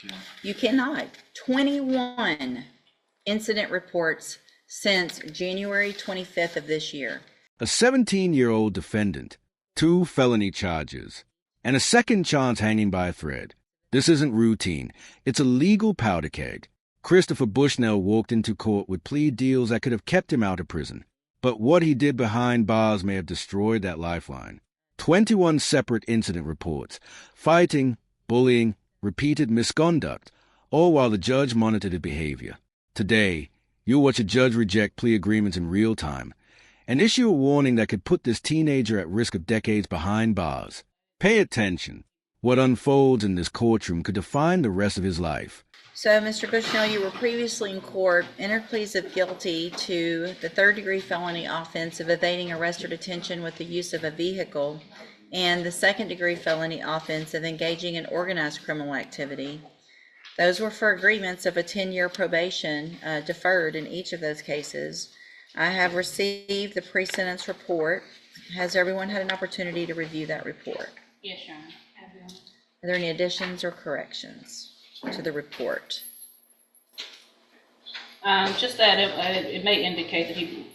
Okay. You cannot. 21 incident reports since January 25th of this year. A 17-year-old defendant, 2 felony charges, and a second chance hanging by a thread. This isn't routine. It's a legal powder keg. Christopher Bushnell walked into court with plea deals that could have kept him out of prison. But what he did behind bars may have destroyed that lifeline. 21 separate incident reports, fighting, bullying, repeated misconduct, all while the judge monitored his behavior. Today, you'll watch a judge reject plea agreements in real time and issue a warning that could put this teenager at risk of decades behind bars. Pay attention. What unfolds in this courtroom could define the rest of his life. So, Mr. Bushnell, you were previously in court, entered pleas of guilty to the third-degree felony offense of evading arrest or detention with the use of a vehicle, and the second-degree felony offense of engaging in organized criminal activity. Those were for agreements of a 10-year probation deferred in each of those cases. I have received the pre-sentence report. Has everyone had an opportunity to review that report? Yes, Your Honor. Are there any additions or corrections to the report? Just that it may indicate that he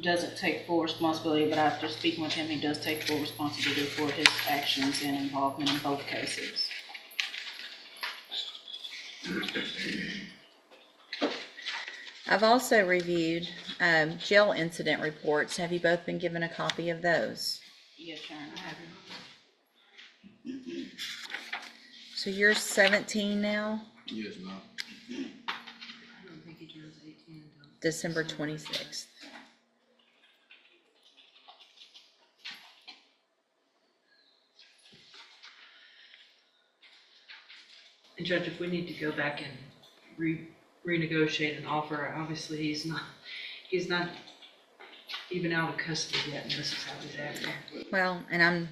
doesn't take full responsibility, but after speaking with him, he does take full responsibility for his actions and involvement in both cases. I've also reviewed jail incident reports. Have you both been given a copy of those? Yes, Your Honor. So you're 17 now? Yes, ma'am. December 26th. And Judge, if we need to go back and renegotiate an offer, obviously he's not even out of custody yet, and this is how he's acting. Well, and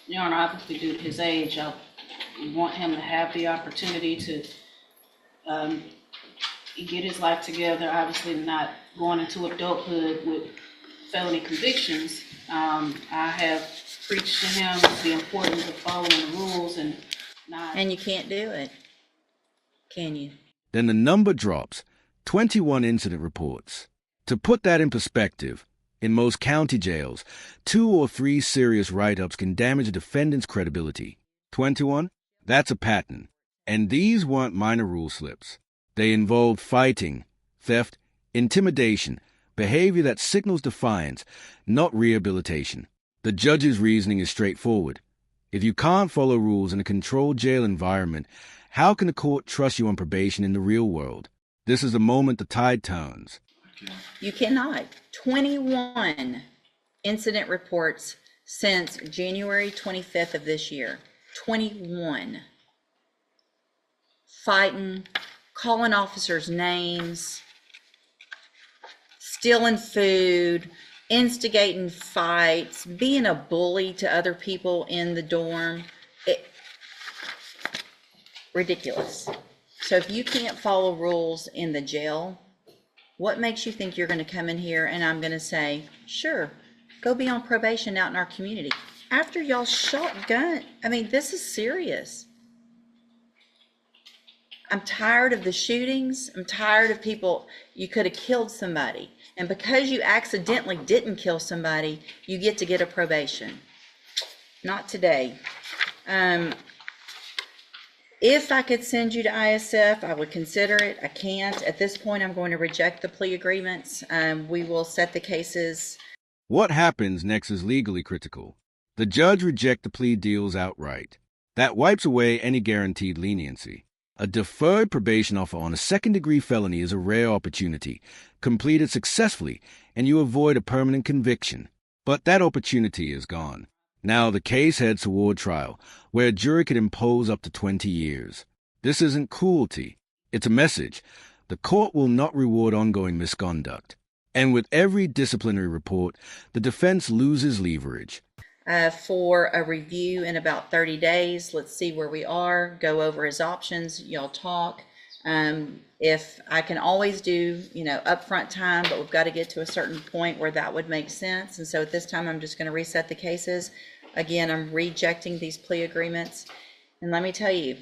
Your Honor, obviously due to his age, I want him to have the opportunity to get his life together, obviously not going into adulthood with felony convictions. I have preached to him the importance of following the rules and not... And you can't do it, can you? Then the number drops, 21 incident reports. To put that in perspective, in most county jails, 2 or 3 serious write-ups can damage a defendant's credibility. 21? That's a pattern. And these weren't minor rule slips. They involved fighting, theft, intimidation, behavior that signals defiance, not rehabilitation. The judge's reasoning is straightforward. If you can't follow rules in a controlled jail environment, how can the court trust you on probation in the real world? This is the moment the tide turns. Okay. You cannot. 21 incident reports since January 25th of this year. 21. Fighting, calling officers names, stealing food, instigating fights, being a bully to other people in the dorm. Ridiculous. So if you can't follow rules in the jail, what makes you think you're going to come in here and I'm going to say, sure, go be on probation out in our community? After y'all shotgun, I mean, this is serious. I'm tired of the shootings. I'm tired of people. You could have killed somebody. And because you accidentally didn't kill somebody, you get to get a probation. Not today. If I could send you to ISF, I would consider it. I can't. At this point, I'm going to reject the plea agreements. We will set the cases. What happens next is legally critical. The judge rejects the plea deals outright. That wipes away any guaranteed leniency. A deferred probation offer on a second-degree felony is a rare opportunity, completed successfully, and you avoid a permanent conviction. But that opportunity is gone. Now the case heads toward trial, where a jury could impose up to 20 years. This isn't cruelty. It's a message. The court will not reward ongoing misconduct. And with every disciplinary report, the defense loses leverage. For a review in about 30 days. Let's see where we are, go over his options, y'all talk. If I can always do, upfront time, but we've got to get to a certain point where that would make sense. And so at this time, I'm just going to reset the cases. Again, I'm rejecting these plea agreements. And let me tell you,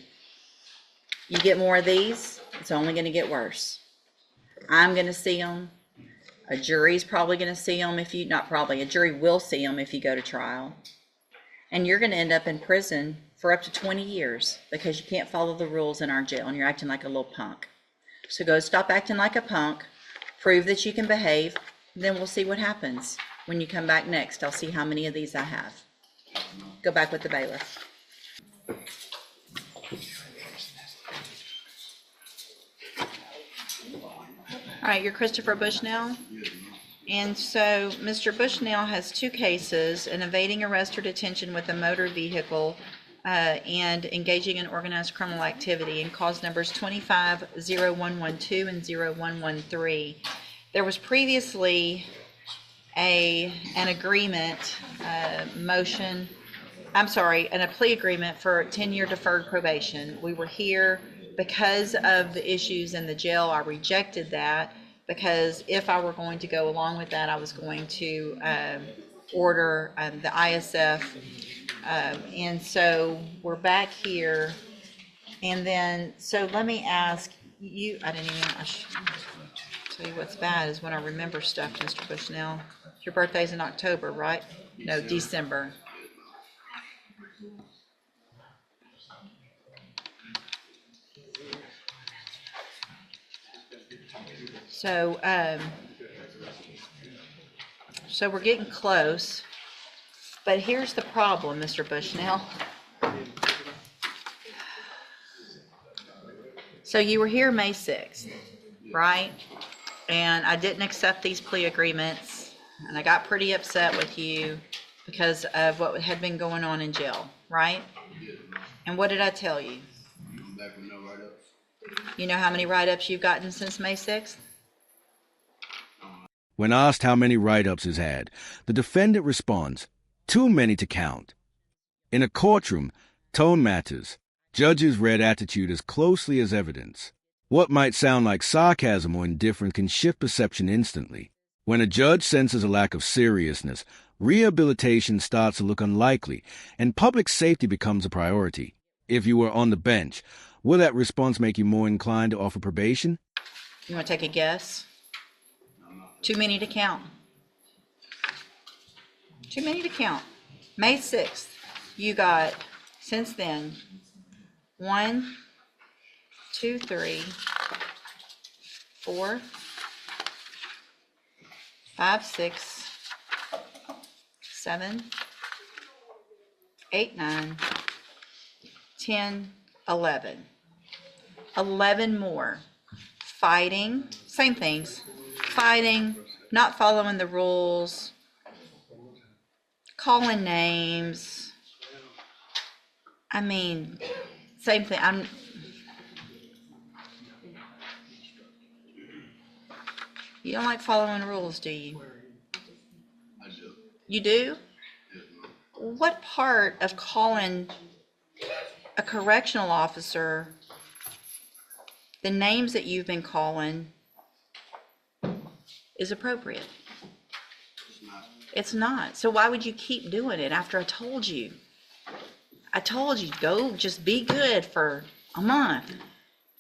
you get more of these, it's only going to get worse. I'm going to see them. A jury's probably going to see them if you, not probably, a jury will see them if you go to trial. And you're going to end up in prison for up to 20 years because you can't follow the rules in our jail and you're acting like a little punk. So go stop acting like a punk, prove that you can behave, then we'll see what happens. When you come back next, I'll see how many of these I have. Go back with the bailiff. All right, you're Christopher Bushnell? And so Mr. Bushnell has two cases, an evading arrest or detention with a motor vehicle and engaging in organized criminal activity, and cause numbers 25-0112 and 0113. There was previously an agreement motion, and a plea agreement for 10-year deferred probation. We were here because of the issues in the jail. I rejected that because if I were going to go along with that, I was going to order the ISF. And so we're back here. And then, so let me ask you, I should tell you what's bad is when I remember stuff, Mr. Bushnell. Your birthday's in October, right? No, December. So, so we're getting close, but here's the problem, Mr. Bushnell. So you were here May 6th, right? And I didn't accept these plea agreements, and I got pretty upset with you because of what had been going on in jail, right? And what did I tell you? You know how many write-ups you've gotten since May 6th? When asked how many write-ups he's had, the defendant responds, "Too many to count." In a courtroom, tone matters. Judges read attitude as closely as evidence. What might sound like sarcasm or indifference can shift perception instantly. When a judge senses a lack of seriousness, rehabilitation starts to look unlikely, and public safety becomes a priority. If you were on the bench, will that response make you more inclined to offer probation? You want to take a guess? Too many to count. Too many to count. May 6th, you got, since then, 1, 2, 3, 4, 5, 6, 7, 8, 9, 10, 11. 11 more. Fighting, same things. Fighting, not following the rules, calling names. I mean, same thing. You don't like following rules, do you? I do. You do? What part of calling a correctional officer the names that you've been calling is appropriate? It's not. So why would you keep doing it after I told you? I told you, go just be good for a month.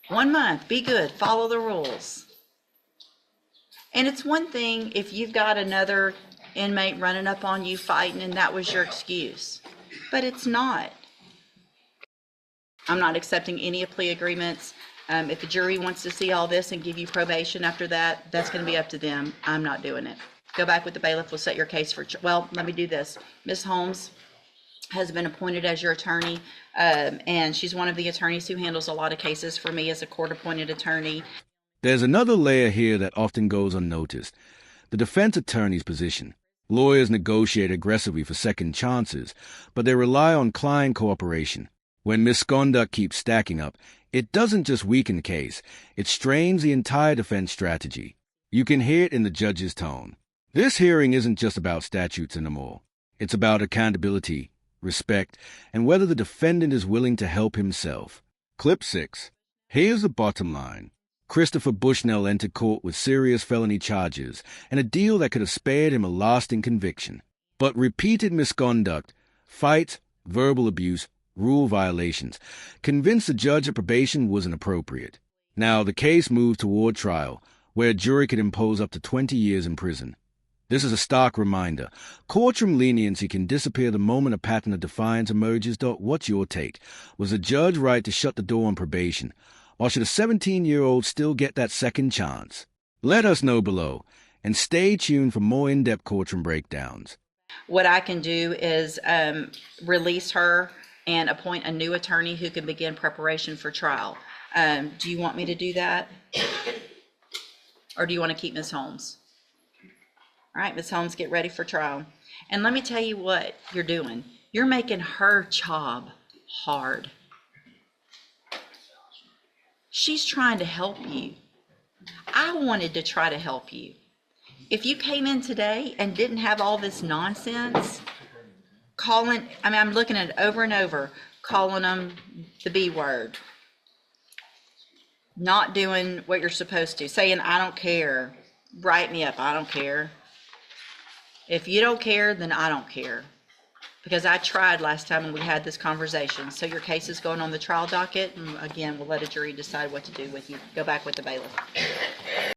1 month, be good, follow the rules. And it's one thing if you've got another inmate running up on you fighting and that was your excuse, but it's not. I'm not accepting any plea agreements. If the jury wants to see all this and give you probation after that, that's going to be up to them. I'm not doing it. Go back with the bailiff. We'll set your case for, well, let me do this. Ms. Holmes has been appointed as your attorney, and she's one of the attorneys who handles a lot of cases for me as a court-appointed attorney. There's another layer here that often goes unnoticed. The defense attorney's position. Lawyers negotiate aggressively for second chances, but they rely on client cooperation. When misconduct keeps stacking up, it doesn't just weaken the case, it strains the entire defense strategy. You can hear it in the judge's tone. This hearing isn't just about statutes anymore. It's about accountability, respect, and whether the defendant is willing to help himself. Clip 6. Here's the bottom line. Christopher Bushnell entered court with serious felony charges and a deal that could have spared him a lasting conviction. But repeated misconduct, fights, verbal abuse, rule violations, convinced the judge that probation wasn't appropriate. Now, the case moved toward trial, where a jury could impose up to 20 years in prison. This is a stark reminder. Courtroom leniency can disappear the moment a pattern of defiance emerges. What's your take? Was the judge right to shut the door on probation? Or should a 17-year-old still get that second chance? Let us know below, and stay tuned for more in-depth courtroom breakdowns. What I can do is release her and appoint a new attorney who can begin preparation for trial. Do you want me to do that? Or do you want to keep Ms. Holmes? All right, Ms. Holmes, get ready for trial. And let me tell you what you're doing. You're making her job hard. She's trying to help you. I wanted to try to help you. If you came in today and didn't have all this nonsense, I'm looking at it over and over, calling them the B word, not doing what you're supposed to, saying, I don't care, write me up, I don't care. If you don't care, then I don't care. Because I tried last time when we had this conversation. So your case is going on the trial docket, and again, we'll let a jury decide what to do with you. Go back with the bailiff.